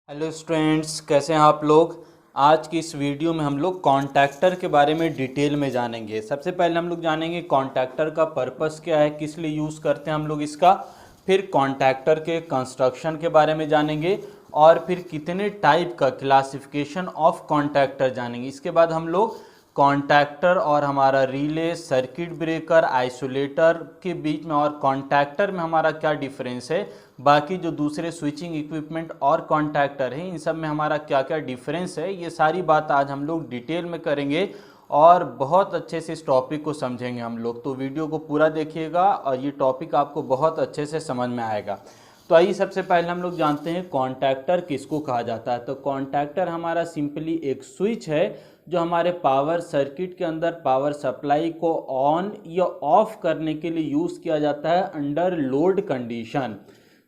Hello students, कैसे हैं आप लोग। आज की इस वीडियो में हम लोग कॉन्टैक्टर के बारे में डिटेल में जानेंगे। सबसे पहले हम लोग जानेंगे कॉन्टैक्टर का पर्पस क्या है, किस लिए यूज़ करते हैं हम लोग इसका। फिर कॉन्टैक्टर के कंस्ट्रक्शन के बारे में जानेंगे और फिर कितने टाइप का क्लासिफिकेशन ऑफ कॉन्टैक्टर जानेंगे। इसके बाद हम लोग कॉन्टैक्टर और हमारा रिले, सर्किट ब्रेकर, आइसोलेटर के बीच में और कॉन्टैक्टर में हमारा क्या डिफरेंस है, बाकी जो दूसरे स्विचिंग इक्विपमेंट और कॉन्टैक्टर हैं इन सब में हमारा क्या क्या डिफरेंस है, ये सारी बात आज हम लोग डिटेल में करेंगे और बहुत अच्छे से इस टॉपिक को समझेंगे हम लोग। तो वीडियो को पूरा देखिएगा और ये टॉपिक आपको बहुत अच्छे से समझ में आएगा। तो आइए सबसे पहले हम लोग जानते हैं कॉन्टैक्टर किसको कहा जाता है। तो कॉन्टैक्टर हमारा सिंपली एक स्विच है जो हमारे पावर सर्किट के अंदर पावर सप्लाई को ऑन या ऑफ करने के लिए यूज़ किया जाता है अंडर लोड कंडीशन।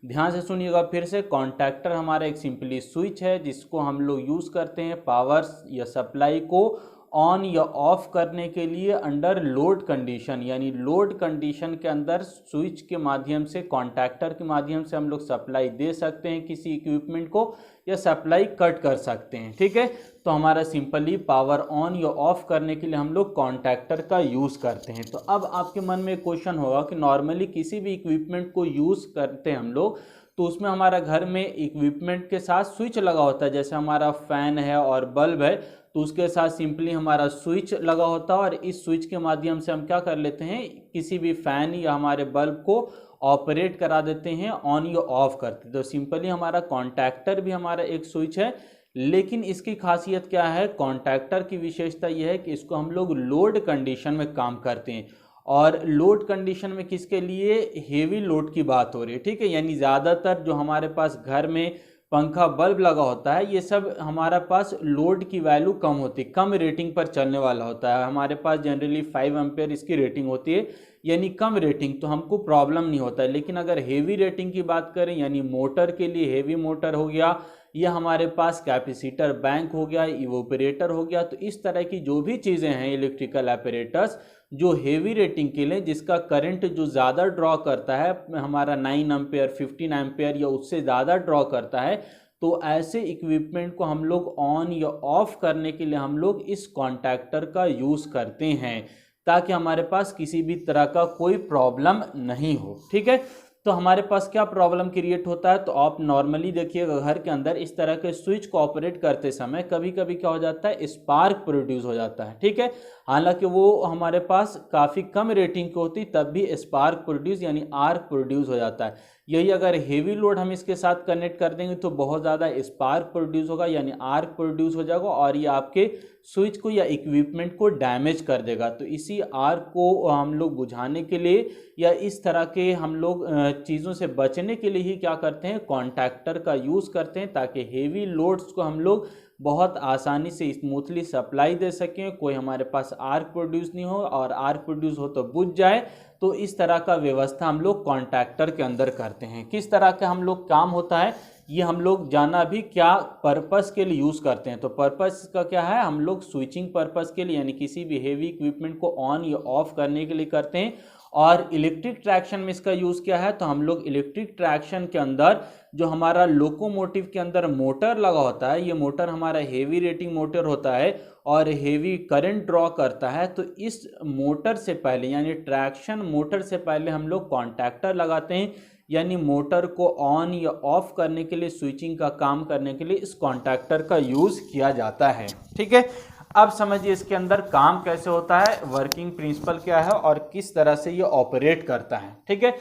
ध्यान से सुनिएगा फिर से, कॉन्टैक्टर हमारा एक सिंपली स्विच है जिसको हम लोग यूज़ करते हैं पावर या सप्लाई को ऑन या ऑफ करने के लिए अंडर लोड कंडीशन, यानी लोड कंडीशन के अंदर स्विच के माध्यम से, कॉन्टैक्टर के माध्यम से हम लोग सप्लाई दे सकते हैं किसी इक्विपमेंट को या सप्लाई कट कर सकते हैं। ठीक है, तो हमारा सिंपली पावर ऑन या ऑफ करने के लिए हम लोग कॉन्टैक्टर का यूज़ करते हैं। तो अब आपके मन में क्वेश्चन होगा कि नॉर्मली किसी भी इक्विपमेंट को यूज़ करते हैं हम लोग तो उसमें हमारा घर में इक्विपमेंट के साथ स्विच लगा होता है, जैसे हमारा फैन है और बल्ब है तो उसके साथ सिंपली हमारा स्विच लगा होता है और इस स्विच के माध्यम से हम क्या कर लेते हैं, किसी भी फैन या हमारे बल्ब को ऑपरेट करा देते हैं, ऑन या ऑफ करते हैं। तो सिंपली हमारा कॉन्टैक्टर भी हमारा एक स्विच है, लेकिन इसकी खासियत क्या है, कॉन्टैक्टर की विशेषता यह है कि इसको हम लोग लोड कंडीशन में काम करते हैं। और लोड कंडीशन में किसके लिए, हेवी लोड की बात हो रही है। ठीक है, यानी ज़्यादातर जो हमारे पास घर में पंखा बल्ब लगा होता है ये सब हमारा पास लोड की वैल्यू कम होती है, कम रेटिंग पर चलने वाला होता है। हमारे पास जनरली 5 एम्पेयर इसकी रेटिंग होती है, यानी कम रेटिंग, तो हमको प्रॉब्लम नहीं होता है। लेकिन अगर हेवी रेटिंग की बात करें, यानी मोटर के लिए हेवी मोटर हो गया या हमारे पास कैपेसिटर बैंक हो गया, इवोपरेटर हो गया, तो इस तरह की जो भी चीज़ें हैं इलेक्ट्रिकल अपैरेटस जो हेवी रेटिंग के लिए, जिसका करंट जो ज़्यादा ड्रॉ करता है, हमारा 9 एम्पेयर 15 एम्पेयर या उससे ज़्यादा ड्रॉ करता है, तो ऐसे इक्विपमेंट को हम लोग ऑन या ऑफ करने के लिए हम लोग इस कॉन्टैक्टर का यूज़ करते हैं ताकि हमारे पास किसी भी तरह का कोई प्रॉब्लम नहीं हो। ठीक है, तो हमारे पास क्या प्रॉब्लम क्रिएट होता है, तो आप नॉर्मली देखिएगा घर के अंदर इस तरह के स्विच को ऑपरेट करते समय कभी कभी क्या हो जाता है, स्पार्क प्रोड्यूस हो जाता है। ठीक है, हालांकि वो हमारे पास काफ़ी कम रेटिंग की होती तब भी स्पार्क प्रोड्यूस यानी आर्क प्रोड्यूस हो जाता है। यही अगर हेवी लोड हम इसके साथ कनेक्ट कर देंगे तो बहुत ज़्यादा स्पार्क प्रोड्यूस होगा यानी आर्क प्रोड्यूस हो जाएगा और ये आपके स्विच को या इक्विपमेंट को डैमेज कर देगा। तो इसी आर्क को हम लोग बुझाने के लिए या इस तरह के हम लोग चीज़ों से बचने के लिए ही क्या करते हैं, कॉन्टैक्टर का यूज़ करते हैं ताकि हेवी लोड्स को हम लोग बहुत आसानी से स्मूथली सप्लाई दे सकें, कोई हमारे पास आर्क प्रोड्यूस नहीं हो और आर्क प्रोड्यूस हो तो बुझ जाए। तो इस तरह का व्यवस्था हम लोग कॉन्टैक्टर के अंदर करते हैं। किस तरह का हम लोग काम होता है ये हम लोग जाना भी क्या पर्पस के लिए यूज़ करते हैं। तो पर्पस का क्या है, हम लोग स्विचिंग पर्पस के लिए यानी किसी भी हेवी इक्विपमेंट को ऑन या ऑफ करने के लिए करते हैं। और इलेक्ट्रिक ट्रैक्शन में इसका यूज़ क्या है, तो हम लोग इलेक्ट्रिक ट्रैक्शन के अंदर जो हमारा लोकोमोटिव के अंदर मोटर लगा होता है, ये मोटर हमारा हेवी रेटिंग मोटर होता है और हेवी करंट ड्रॉ करता है। तो इस मोटर से पहले यानी ट्रैक्शन मोटर से पहले हम लोग कॉन्टैक्टर लगाते हैं, यानी मोटर को ऑन या ऑफ करने के लिए, स्विचिंग का काम करने के लिए इस कॉन्टैक्टर का यूज़ किया जाता है। ठीक है, अब समझिए इसके अंदर काम कैसे होता है, वर्किंग प्रिंसिपल क्या है और किस तरह से ये ऑपरेट करता है। ठीक है,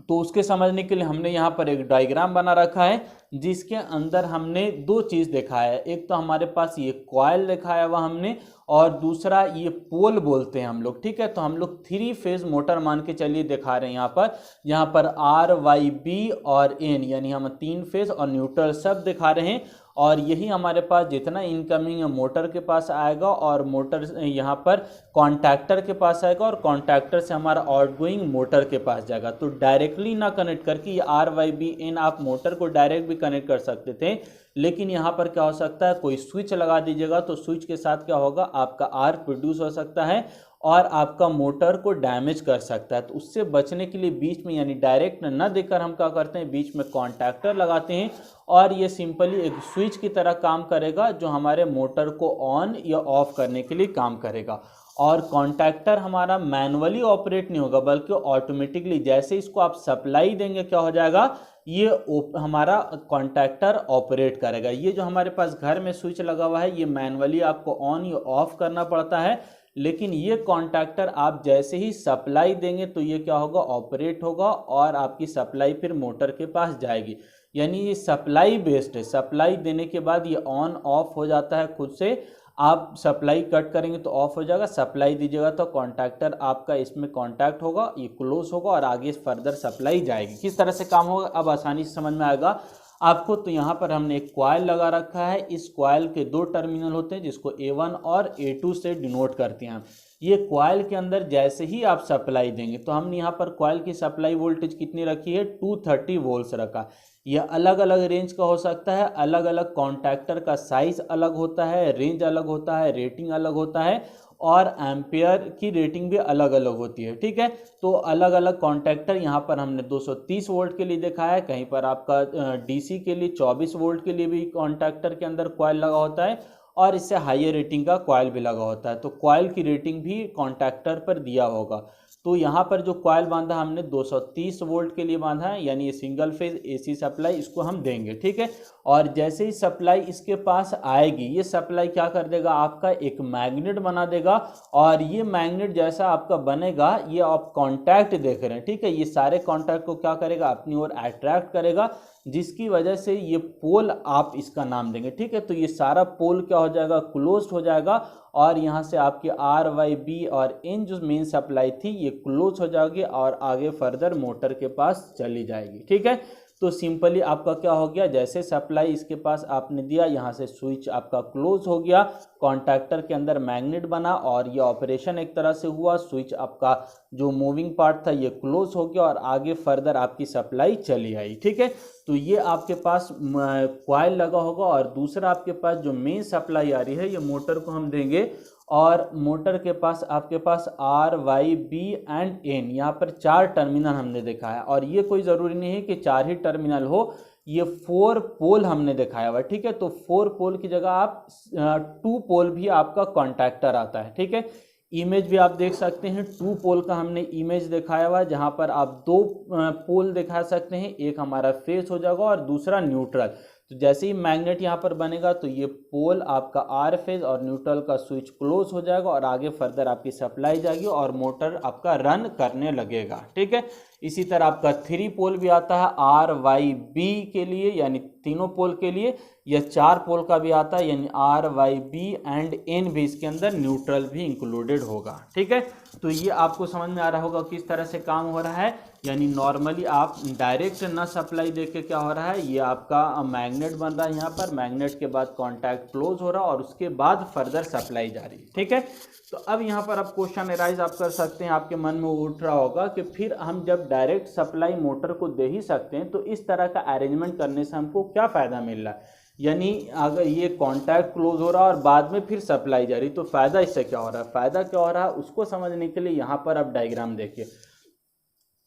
तो उसके समझने के लिए हमने यहाँ पर एक डायग्राम बना रखा है जिसके अंदर हमने दो चीज़ दिखाया है। एक तो हमारे पास ये कॉइल दिखाया हुआ हमने और दूसरा ये पोल बोलते हैं हम लोग। ठीक है, तो हम लोग 3 फेज मोटर मान के चलिए दिखा रहे हैं यहाँ पर आर वाई बी और एन, यानी हम 3 फेज और न्यूट्रल सब दिखा रहे हैं। और यही हमारे पास जितना इनकमिंग मोटर के पास आएगा और मोटर यहाँ पर कॉन्टैक्टर के पास आएगा और कॉन्टैक्टर से हमारा आउटगोइंग मोटर के पास जाएगा। तो डायरेक्टली ना कनेक्ट करके ये आर वाई बी एन आप मोटर को डायरेक्ट भी कनेक्ट कर सकते थे, लेकिन यहाँ पर क्या हो सकता है, कोई स्विच लगा दीजिएगा तो स्विच के साथ क्या होगा, आपका आर्क प्रोड्यूस हो सकता है और आपका मोटर को डैमेज कर सकता है। तो उससे बचने के लिए बीच में यानी डायरेक्ट न देकर हम क्या करते हैं, बीच में कॉन्टैक्टर लगाते हैं और ये सिंपली एक स्विच की तरह काम करेगा जो हमारे मोटर को ऑन या ऑफ करने के लिए काम करेगा। और कॉन्टैक्टर हमारा मैनुअली ऑपरेट नहीं होगा बल्कि ऑटोमेटिकली जैसे इसको आप सप्लाई देंगे क्या हो जाएगा, ये हमारा कॉन्टैक्टर ऑपरेट करेगा। ये जो हमारे पास घर में स्विच लगा हुआ है ये मैनुअली आपको ऑन या ऑफ करना पड़ता है, लेकिन ये कॉन्टैक्टर आप जैसे ही सप्लाई देंगे तो ये क्या होगा, ऑपरेट होगा और आपकी सप्लाई फिर मोटर के पास जाएगी। यानी ये सप्लाई बेस्ड है, सप्लाई देने के बाद ये ऑन ऑफ हो जाता है खुद से। आप सप्लाई कट करेंगे तो ऑफ हो जाएगा, सप्लाई दीजिएगा तो कॉन्टैक्टर आपका इसमें कॉन्टैक्ट होगा, ये क्लोज होगा और आगे फर्दर सप्लाई जाएगी। किस तरह से काम होगा अब आसानी से समझ में आएगा आपको। तो यहाँ पर हमने एक कॉइल लगा रखा है, इस कॉइल के 2 टर्मिनल होते हैं जिसको A1 और A2 से डिनोट करते हैं। ये कॉइल के अंदर जैसे ही आप सप्लाई देंगे तो हमने यहाँ पर कॉइल की सप्लाई वोल्टेज कितनी रखी है, 230 वोल्ट्स रखा। यह अलग अलग रेंज का हो सकता है, अलग अलग कॉन्टैक्टर का साइज अलग होता है, रेंज अलग होता है, रेटिंग अलग होता है और एम्पियर की रेटिंग भी अलग अलग होती है। ठीक है, तो अलग अलग कॉन्टैक्टर यहाँ पर हमने 230 वोल्ट के लिए दिखाया है, कहीं पर आपका डीसी के लिए 24 वोल्ट के लिए भी कॉन्टैक्टर के अंदर कॉइल लगा होता है और इससे हायर रेटिंग का कॉइल भी लगा होता है। तो कॉइल की रेटिंग भी कॉन्टैक्टर पर दिया होगा। तो यहाँ पर जो कॉइल बांधा हमने 230 वोल्ट के लिए बांधा है, यानी ये सिंगल फेज एसी सप्लाई इसको हम देंगे। ठीक है, और जैसे ही सप्लाई इसके पास आएगी ये सप्लाई क्या कर देगा, आपका एक मैग्नेट बना देगा और ये मैग्नेट जैसा आपका बनेगा, ये आप कॉन्टैक्ट देख रहे हैं। ठीक है, ये सारे कॉन्टैक्ट को क्या करेगा, अपनी ओर अट्रैक्ट करेगा, जिसकी वजह से ये पोल आप इसका नाम देंगे। ठीक है, तो ये सारा पोल क्या हो जाएगा, क्लोज्ड हो जाएगा और यहाँ से आपकी आर वाई बी और एन जो मेन सप्लाई थी ये क्लोज हो जाएगी और आगे फर्दर मोटर के पास चली जाएगी। ठीक है, तो सिंपली आपका क्या हो गया, जैसे सप्लाई इसके पास आपने दिया यहाँ से स्विच आपका क्लोज हो गया, कॉन्टैक्टर के अंदर मैग्नेट बना और ये ऑपरेशन एक तरह से हुआ, स्विच आपका जो मूविंग पार्ट था ये क्लोज हो गया और आगे फर्दर आपकी सप्लाई चली आई। ठीक है, तो ये आपके पास कॉइल लगा होगा और दूसरा आपके पास जो मेन सप्लाई आ रही है ये मोटर को हम देंगे और मोटर के पास आपके पास R Y B and N, यहाँ पर 4 टर्मिनल हमने दिखाया और ये कोई ज़रूरी नहीं है कि 4 ही टर्मिनल हो, ये 4 पोल हमने दिखाया हुआ। ठीक है, तो 4 पोल की जगह आप 2 पोल भी आपका कॉन्टैक्टर आता है। ठीक है, इमेज भी आप देख सकते हैं, 2 पोल का हमने इमेज दिखाया हुआ है जहाँ पर आप 2 पोल दिखा सकते हैं, एक हमारा फेस हो जाएगा और दूसरा न्यूट्रल। तो जैसे ही मैग्नेट यहाँ पर बनेगा तो ये पोल आपका आर फेज और न्यूट्रल का स्विच क्लोज हो जाएगा और आगे फर्दर आपकी सप्लाई जाएगी और मोटर आपका रन करने लगेगा। ठीक है, इसी तरह आपका 3 पोल भी आता है आर वाई बी के लिए, यानी तीनों पोल के लिए, या 4 पोल का भी आता है यानी R Y B and N भी, इसके अंदर न्यूट्रल भी इंक्लूडेड होगा। ठीक है, तो ये आपको समझ में आ रहा होगा किस तरह से काम हो रहा है। यानी नॉर्मली आप डायरेक्ट न सप्लाई देके क्या हो रहा है, ये आपका मैग्नेट बन रहा है, यहाँ पर मैग्नेट के बाद कॉन्टैक्ट क्लोज हो रहा है और उसके बाद फर्दर सप्लाई जा रही है। ठीक है, तो अब यहाँ पर आप क्वेश्चन एराइज आप कर सकते हैं, आपके मन में उठ रहा होगा कि फिर हम जब डायरेक्ट सप्लाई मोटर को दे ही सकते हैं तो इस तरह का अरेंजमेंट करने से हमको क्या फ़ायदा मिल रहा है। यानी अगर ये कॉन्टैक्ट क्लोज हो रहा है और बाद में फिर सप्लाई जा रही, तो फ़ायदा इससे क्या हो रहा है, फ़ायदा क्या हो रहा है उसको समझने के लिए यहाँ पर आप डायग्राम देखिए।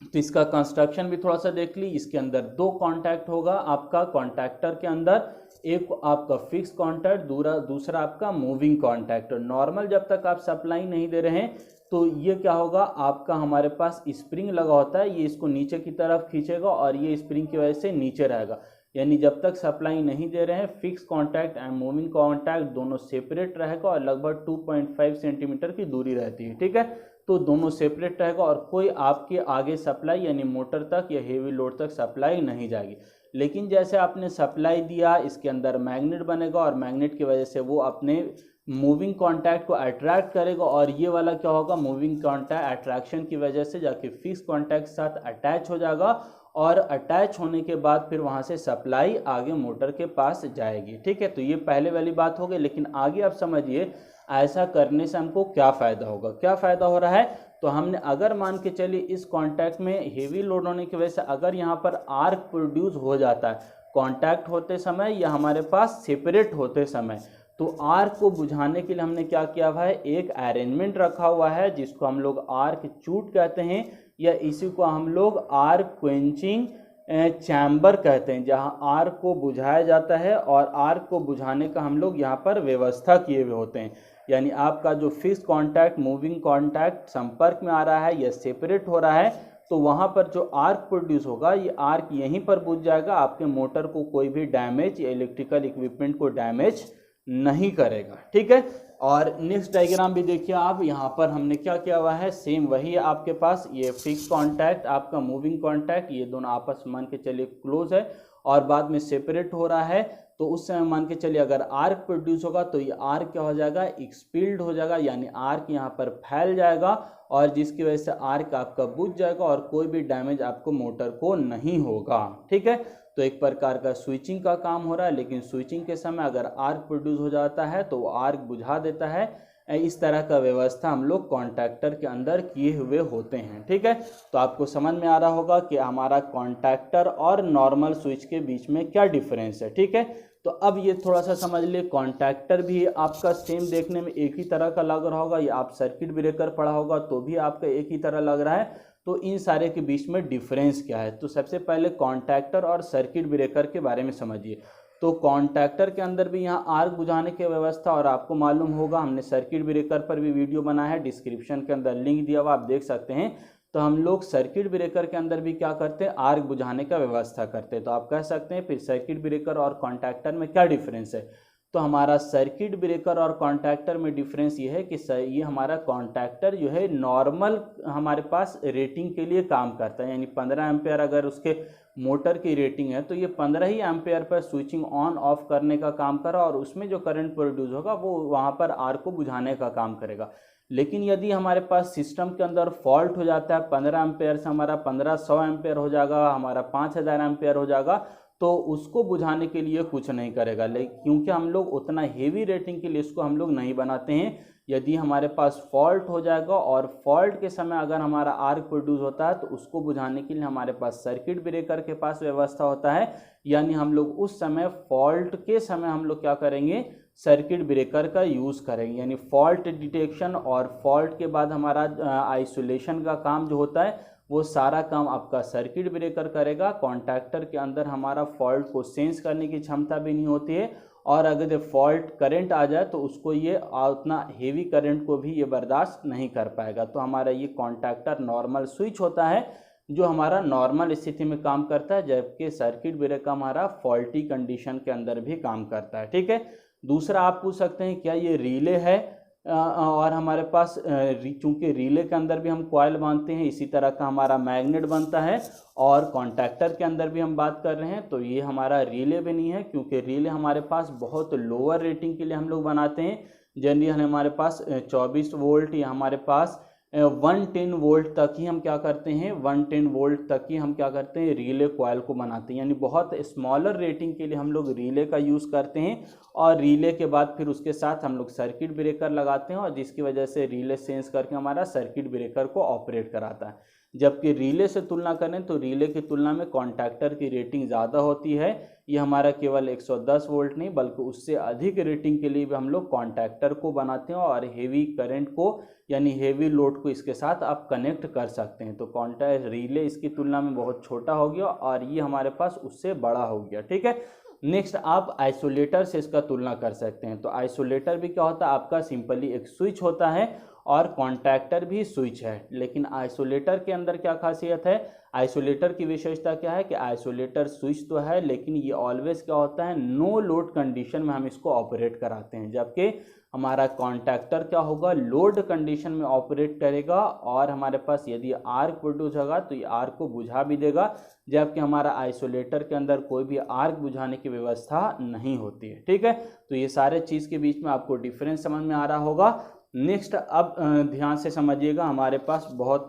तो इसका कंस्ट्रक्शन भी थोड़ा सा देख ली। इसके अंदर 2 कॉन्टैक्ट होगा आपका कॉन्टैक्टर के अंदर, एक आपका फिक्स कॉन्टैक्ट, दूसरा आपका मूविंग कॉन्टैक्ट। नॉर्मल जब तक आप सप्लाई नहीं दे रहे हैं तो ये क्या होगा, आपका हमारे पास स्प्रिंग लगा होता है, ये इसको नीचे की तरफ खींचेगा और ये स्प्रिंग की वजह से नीचे रहेगा। यानी जब तक सप्लाई नहीं दे रहे हैं fix contact and moving contact दोनों सेपरेट रहेगा और लगभग 2.5 सेंटीमीटर की दूरी रहती है। ठीक है, तो दोनों सेपरेट रहेगा और कोई आपके आगे सप्लाई यानी मोटर तक या हेवी लोड तक सप्लाई नहीं जाएगी। लेकिन जैसे आपने सप्लाई दिया, इसके अंदर मैग्नेट बनेगा और मैग्नेट की वजह से वो अपने मूविंग कॉन्टैक्ट को अट्रैक्ट करेगा और ये वाला क्या होगा, मूविंग कॉन्टैक्ट अट्रैक्शन की वजह से जाके फिक्स कॉन्टैक्ट के साथ अटैच हो जाएगा और अटैच होने के बाद फिर वहाँ से सप्लाई आगे मोटर के पास जाएगी। ठीक है, तो ये पहले वाली बात हो गई। लेकिन आगे आप समझिए ऐसा करने से हमको क्या फ़ायदा होगा, क्या फ़ायदा हो रहा है। तो हमने अगर मान के चलिए इस कॉन्टैक्ट में हेवी लोड होने की वजह से अगर यहाँ पर आर्क प्रोड्यूस हो जाता है कॉन्टैक्ट होते समय या हमारे पास सेपरेट होते समय, तो आर्क को बुझाने के लिए हमने क्या किया हुआ है, एक अरेंजमेंट रखा हुआ है जिसको हम लोग आर्क चूट कहते हैं, या इसी को हम लोग आर्क क्वेंचिंग चैम्बर कहते हैं, जहां आर्क को बुझाया जाता है और आर्क को बुझाने का हम लोग यहाँ पर व्यवस्था किए हुए होते हैं। यानी आपका जो फिक्स कांटेक्ट मूविंग कांटेक्ट संपर्क में आ रहा है या सेपरेट हो रहा है, तो वहाँ पर जो आर्क प्रोड्यूस होगा ये आर्क यहीं पर बुझ जाएगा, आपके मोटर को कोई भी डैमेज या इलेक्ट्रिकल इक्विपमेंट को डैमेज नहीं करेगा। ठीक है, और नेक्स्ट डायग्राम भी देखिए आप, यहाँ पर हमने क्या किया हुआ है, सेम वही है आपके पास, ये फिक्स कांटेक्ट आपका मूविंग कांटेक्ट, ये दोनों आपस में मान के चलिए क्लोज है और बाद में सेपरेट हो रहा है, तो उस समय मान के चलिए अगर आर्क प्रोड्यूस होगा तो ये आर्क क्या हो जाएगा, एक्सपील्ड हो जाएगा, यानी आर्क यहाँ पर फैल जाएगा और जिसकी वजह से आर्क आपका बुझ जाएगा और कोई भी डैमेज आपको मोटर को नहीं होगा। ठीक है, तो एक प्रकार का स्विचिंग का काम हो रहा है, लेकिन स्विचिंग के समय अगर आर्क प्रोड्यूस हो जाता है तो वो आर्क बुझा देता है। इस तरह का व्यवस्था हम लोग कॉन्टैक्टर के अंदर किए हुए होते हैं। ठीक है, तो आपको समझ में आ रहा होगा कि हमारा कॉन्टैक्टर और नॉर्मल स्विच के बीच में क्या डिफरेंस है। ठीक है, तो अब ये थोड़ा सा समझ लिए, कॉन्टैक्टर भी आपका सेम देखने में एक ही तरह का लग रहा होगा, या आप सर्किट ब्रेकर पढ़ा होगा तो भी आपका एक ही तरह लग रहा है। तो इन सारे के बीच में डिफरेंस क्या है, तो सबसे पहले कॉन्टैक्टर और सर्किट ब्रेकर के बारे में समझिए। तो कॉन्टैक्टर के अंदर भी यहाँ आर्क बुझाने की व्यवस्था, और आपको मालूम होगा हमने सर्किट ब्रेकर पर भी वीडियो बनाया है, डिस्क्रिप्शन के अंदर लिंक दिया हुआ आप देख सकते हैं। तो हम लोग सर्किट ब्रेकर के अंदर भी क्या करते हैं, आर्क बुझाने का व्यवस्था करते हैं। तो आप कह सकते हैं फिर सर्किट ब्रेकर और कॉन्टैक्टर में क्या डिफरेंस है। तो हमारा सर्किट ब्रेकर और कॉन्टैक्टर में डिफरेंस ये है कि ये हमारा कॉन्टैक्टर जो है नॉर्मल हमारे पास रेटिंग के लिए काम करता है, यानी 15 एम्पेयर अगर उसके मोटर की रेटिंग है तो ये 15 ही एम्पेयर पर स्विचिंग ऑन ऑफ करने का काम करा और उसमें जो करंट प्रोड्यूस होगा वो वहाँ पर आर्क को बुझाने का काम करेगा। लेकिन यदि हमारे पास सिस्टम के अंदर फॉल्ट हो जाता है, 15 एम्पेयर से हमारा 1500 एम्पेयर हो जाएगा, हमारा 5000 एम्पेयर हो जाएगा, तो उसको बुझाने के लिए कुछ नहीं करेगा। लेकिन क्योंकि हम लोग उतना हेवी रेटिंग के लिए इसको हम लोग नहीं बनाते हैं, यदि हमारे पास फॉल्ट हो जाएगा और फॉल्ट के समय अगर हमारा आर्क प्रोड्यूस होता है तो उसको बुझाने के लिए हमारे पास सर्किट ब्रेकर के पास व्यवस्था होता है। यानी हम लोग उस समय फॉल्ट के समय हम लोग क्या करेंगे, सर्किट ब्रेकर का यूज़ करेंगे, यानी फॉल्ट डिटेक्शन और फॉल्ट के बाद हमारा आइसोलेशन का काम जो होता है वो सारा काम आपका सर्किट ब्रेकर करेगा। कॉन्टैक्टर के अंदर हमारा फॉल्ट को सेंस करने की क्षमता भी नहीं होती है, और अगर फॉल्ट करंट आ जाए तो उसको ये उतना हेवी करंट को भी ये बर्दाश्त नहीं कर पाएगा। तो हमारा ये कॉन्टैक्टर नॉर्मल स्विच होता है जो हमारा नॉर्मल स्थिति में काम करता है, जबकि सर्किट ब्रेकर हमारा फॉल्टी कंडीशन के अंदर भी काम करता है। ठीक है, दूसरा आप पूछ सकते हैं क्या ये रिले है, और हमारे पास चूंकि रिले के अंदर भी हम कॉइल बांधते हैं, इसी तरह का हमारा मैग्नेट बनता है, और कॉन्टैक्टर के अंदर भी हम बात कर रहे हैं तो ये हमारा रिले भी नहीं है, क्योंकि रिले हमारे पास बहुत लोअर रेटिंग के लिए हम लोग बनाते हैं। जनरली हमारे पास 24 वोल्ट या हमारे पास 110 वोल्ट तक ही हम क्या करते हैं, 110 वोल्ट तक ही हम क्या करते हैं, रिले कॉइल को बनाते हैं। यानी बहुत स्मॉलर रेटिंग के लिए हम लोग रिले का यूज़ करते हैं, और रिले के बाद फिर उसके साथ हम लोग सर्किट ब्रेकर लगाते हैं, और जिसकी वजह से रिले सेंस करके हमारा सर्किट ब्रेकर को ऑपरेट कराता है। जबकि रिले से तुलना करें तो रिले की तुलना में कॉन्टैक्टर की रेटिंग ज़्यादा होती है। ये हमारा केवल 110 वोल्ट नहीं बल्कि उससे अधिक रेटिंग के लिए भी हम लोग कॉन्टैक्टर को बनाते हैं, और हेवी करंट को यानी हेवी लोड को इसके साथ आप कनेक्ट कर सकते हैं। तो कॉन्टैक्ट रिले इसकी तुलना में बहुत छोटा हो गया, और ये हमारे पास उससे बड़ा हो गया। ठीक है, नेक्स्ट आप आइसोलेटर से इसका तुलना कर सकते हैं। तो आइसोलेटर भी क्या होता है, आपका सिंपली एक स्विच होता है, और कॉन्टैक्टर भी स्विच है। लेकिन आइसोलेटर के अंदर क्या खासियत है, आइसोलेटर की विशेषता क्या है कि आइसोलेटर स्विच तो है, लेकिन ये ऑलवेज क्या होता है, नो लोड कंडीशन में हम इसको ऑपरेट कराते हैं। जबकि हमारा कॉन्टैक्टर क्या होगा, लोड कंडीशन में ऑपरेट करेगा, और हमारे पास यदि आर्क प्रोड्यूस होगा तो ये आर्क को बुझा भी देगा, जबकि हमारा आइसोलेटर के अंदर कोई भी आर्क बुझाने की व्यवस्था नहीं होती है। ठीक है, तो ये सारे चीज़ के बीच में आपको डिफरेंस समझ में आ रहा होगा। नेक्स्ट अब ध्यान से समझिएगा, हमारे पास बहुत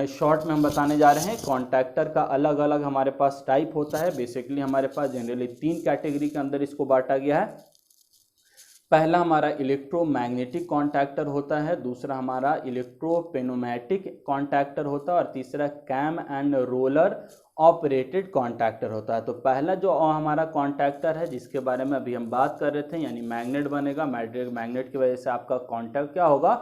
शॉर्ट में हम बताने जा रहे हैं। कॉन्टैक्टर का अलग अलग हमारे पास टाइप होता है। बेसिकली हमारे पास जनरली 3 कैटेगरी के अंदर इसको बांटा गया है। पहला हमारा इलेक्ट्रोमैग्नेटिक कॉन्टैक्टर होता है, दूसरा हमारा इलेक्ट्रोपेनोमैटिक कॉन्टैक्टर होता है और तीसरा cam and roller operated contactor होता है। तो पहला जो हमारा कॉन्टैक्टर है जिसके बारे में अभी हम बात कर रहे थे, यानी मैग्नेट बनेगा, मैग्नेट की वजह से आपका कॉन्टैक्ट क्या होगा,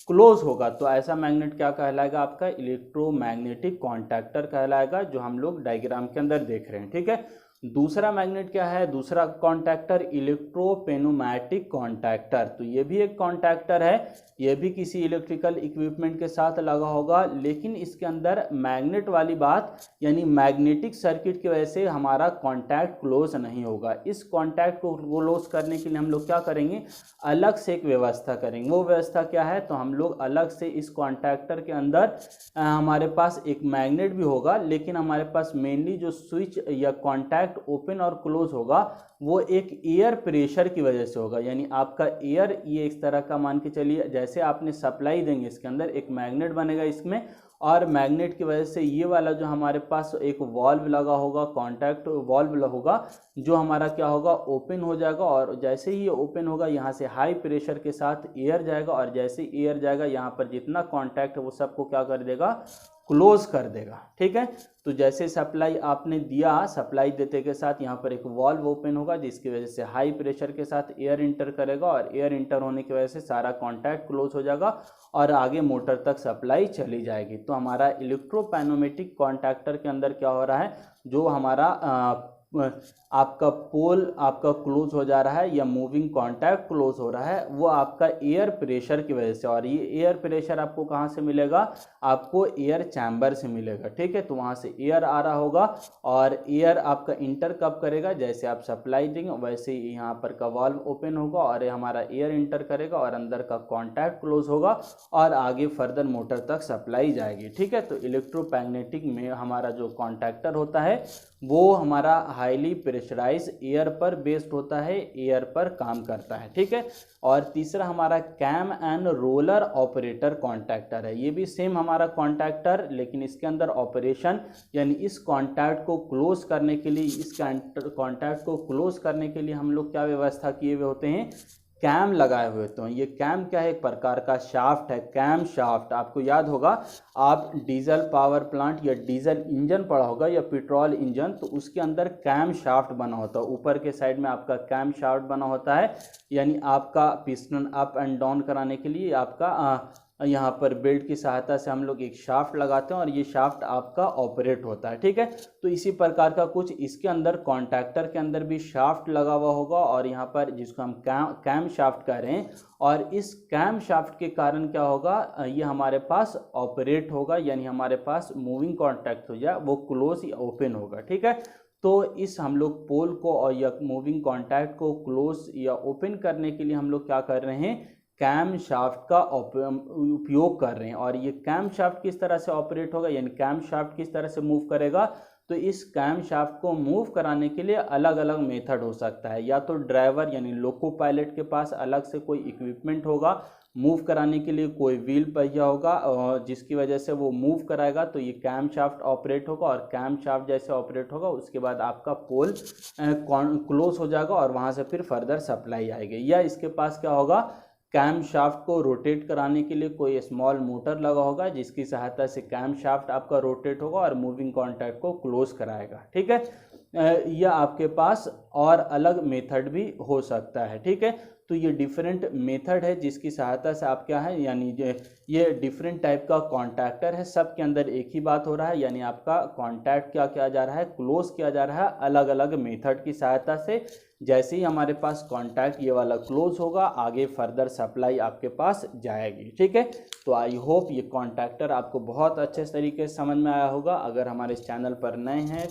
क्लोज होगा। तो ऐसा मैग्नेट क्या कहलाएगा, आपका इलेक्ट्रोमैग्नेटिक कॉन्टैक्टर कहलाएगा, जो हम लोग डायग्राम के अंदर देख रहे हैं। ठीक है, दूसरा मैग्नेट क्या है, दूसरा कॉन्टैक्टर इलेक्ट्रोपेनोमैटिक कॉन्टैक्टर। तो ये भी एक कॉन्टैक्टर है, ये भी किसी इलेक्ट्रिकल इक्विपमेंट के साथ लगा होगा, लेकिन इसके अंदर मैग्नेट वाली बात, यानी मैग्नेटिक सर्किट की वजह से हमारा कॉन्टैक्ट क्लोज नहीं होगा। इस कॉन्टैक्ट को क्लोज करने के लिए हम लोग क्या करेंगे, अलग से एक व्यवस्था करेंगे। वो व्यवस्था क्या है, तो हम लोग अलग से इस कॉन्टैक्टर के अंदर हमारे पास एक मैग्नेट भी होगा, लेकिन हमारे पास मेनली जो स्विच या कॉन्टैक्ट ओपन और क्लोज होगा वो एक एयर प्रेशर की वजह से होगा। यानी आपका एयर, ये इस तरह का मान के चलिए, जैसे आपने सप्लाई देंगे इसके अंदर एक मैग्नेट बनेगा इसमें, और मैग्नेट की वजह से ये वाला जो हमारे पास एक वॉल्व लगा होगा, कॉन्टैक्ट वॉल्व होगा, जो हमारा क्या होगा, ओपन हो जाएगा। और जैसे ही ये ओपन होगा यहाँ से हाई प्रेशर के साथ एयर जाएगा, और जैसे एयर जाएगा यहाँ पर जितना कॉन्टैक्ट है वो सबको क्या कर देगा, क्लोज कर देगा। ठीक है, तो जैसे सप्लाई आपने दिया, सप्लाई देते के साथ यहाँ पर एक वॉल्व ओपन होगा, जिसकी वजह से हाई प्रेशर के साथ एयर इंटर करेगा, और एयर इंटर होने की वजह से सारा कॉन्टैक्ट क्लोज हो जाएगा और आगे मोटर तक सप्लाई चली जाएगी। तो हमारा इलेक्ट्रोपेनोमेटिक कॉन्टैक्टर के अंदर क्या हो रहा है, जो हमारा आपका पोल आपका क्लोज हो जा रहा है या मूविंग कॉन्टैक्ट क्लोज हो रहा है, वो आपका एयर प्रेशर की वजह से। और ये एयर प्रेशर आपको कहाँ से मिलेगा, आपको एयर चैम्बर से मिलेगा। ठीक है, तो वहाँ से एयर आ रहा होगा, और एयर आपका इंटर कब करेगा, जैसे आप सप्लाई देंगे वैसे ही यहाँ पर का वाल्व ओपन होगा और हमारा एयर इंटर करेगा और अंदर का कॉन्टैक्ट क्लोज होगा और आगे फर्दर मोटर तक सप्लाई जाएगी। ठीक है, तो इलेक्ट्रोमैग्नेटिक में हमारा जो कॉन्टैक्टर होता है वो हमारा हाईली प्रेशराइज एयर पर बेस्ड होता है, एयर पर काम करता है। ठीक है, और तीसरा हमारा cam and roller operator contactor है। ये भी सेम हमारा कॉन्टैक्टर, लेकिन इसके अंदर ऑपरेशन, यानी इस कॉन्टैक्ट को क्लोज करने के लिए, इस कॉन्टैक्ट को क्लोज करने के लिए हम लोग क्या व्यवस्था किए हुए होते हैं, कैम लगाए हुए होते हैं। ये कैम क्या है, एक प्रकार का शाफ्ट है, कैम शाफ्ट। आपको याद होगा, आप डीजल पावर प्लांट या डीजल इंजन पढ़ा होगा या पेट्रोल इंजन, तो उसके अंदर कैम शाफ्ट बना होता है, ऊपर के साइड में आपका कैम शाफ्ट बना होता है, यानी आपका पिस्टन अप एंड डाउन कराने के लिए आपका यहाँ पर बेल्ट की सहायता से हम लोग एक शाफ्ट लगाते हैं और ये शाफ्ट आपका ऑपरेट होता है। ठीक है, तो इसी प्रकार का कुछ इसके अंदर कॉन्टैक्टर के अंदर भी शाफ्ट लगा हुआ होगा, और यहाँ पर जिसको हम कैम शाफ्ट कह रहे हैं, और इस कैम शाफ्ट के कारण क्या होगा, ये हमारे पास ऑपरेट होगा, यानी हमारे पास मूविंग कॉन्टैक्ट हो जाए वो क्लोज या ओपन होगा। ठीक है, तो इस हम लोग पोल को और या मूविंग कॉन्टैक्ट को क्लोज या ओपन करने के लिए हम लोग क्या कर रहे हैं, कैम शाफ्ट का उपयोग कर रहे हैं। और ये कैम शाफ्ट किस तरह से ऑपरेट होगा, यानी कैम शाफ्ट किस तरह से मूव करेगा, तो इस कैम शाफ्ट को मूव कराने के लिए अलग अलग मेथड हो सकता है। या तो ड्राइवर यानी लोको पायलट के पास अलग से कोई इक्विपमेंट होगा, मूव कराने के लिए कोई व्हील पहिया होगा जिसकी वजह से वो मूव कराएगा, तो ये कैम शाफ्ट ऑपरेट होगा। और कैम शाफ्ट जैसे ऑपरेट होगा उसके बाद आपका पोल क्लोज हो जाएगा और वहाँ से फिर फर्दर सप्लाई आएगी। या इसके पास क्या होगा, कैम शाफ्ट को रोटेट कराने के लिए कोई स्मॉल मोटर लगा होगा, जिसकी सहायता से कैम शाफ्ट आपका रोटेट होगा और मूविंग कॉन्टैक्ट को क्लोज कराएगा। ठीक है, या आपके पास और अलग मेथड भी हो सकता है। ठीक है, तो ये डिफरेंट मेथड है जिसकी सहायता से आप क्या है, यानी ये डिफरेंट टाइप का कॉन्टैक्टर है, सब के अंदर एक ही बात हो रहा है, यानी आपका कॉन्टैक्ट क्या किया जा रहा है, क्लोज किया जा रहा है अलग अलग मेथड की सहायता से। जैसे ही हमारे पास कॉन्टैक्ट ये वाला क्लोज होगा, आगे फर्दर सप्लाई आपके पास जाएगी। ठीक है, तो आई होप ये कॉन्टैक्टर आपको बहुत अच्छे तरीके से समझ में आया होगा। अगर हमारे चैनल पर नए हैं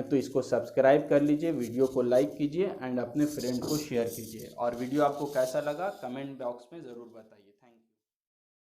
तो इसको सब्सक्राइब कर लीजिए, वीडियो को लाइक कीजिए एंड अपने फ्रेंड को शेयर कीजिए। और वीडियो आपको कैसा लगा कमेंट बॉक्स में ज़रूर बताइए।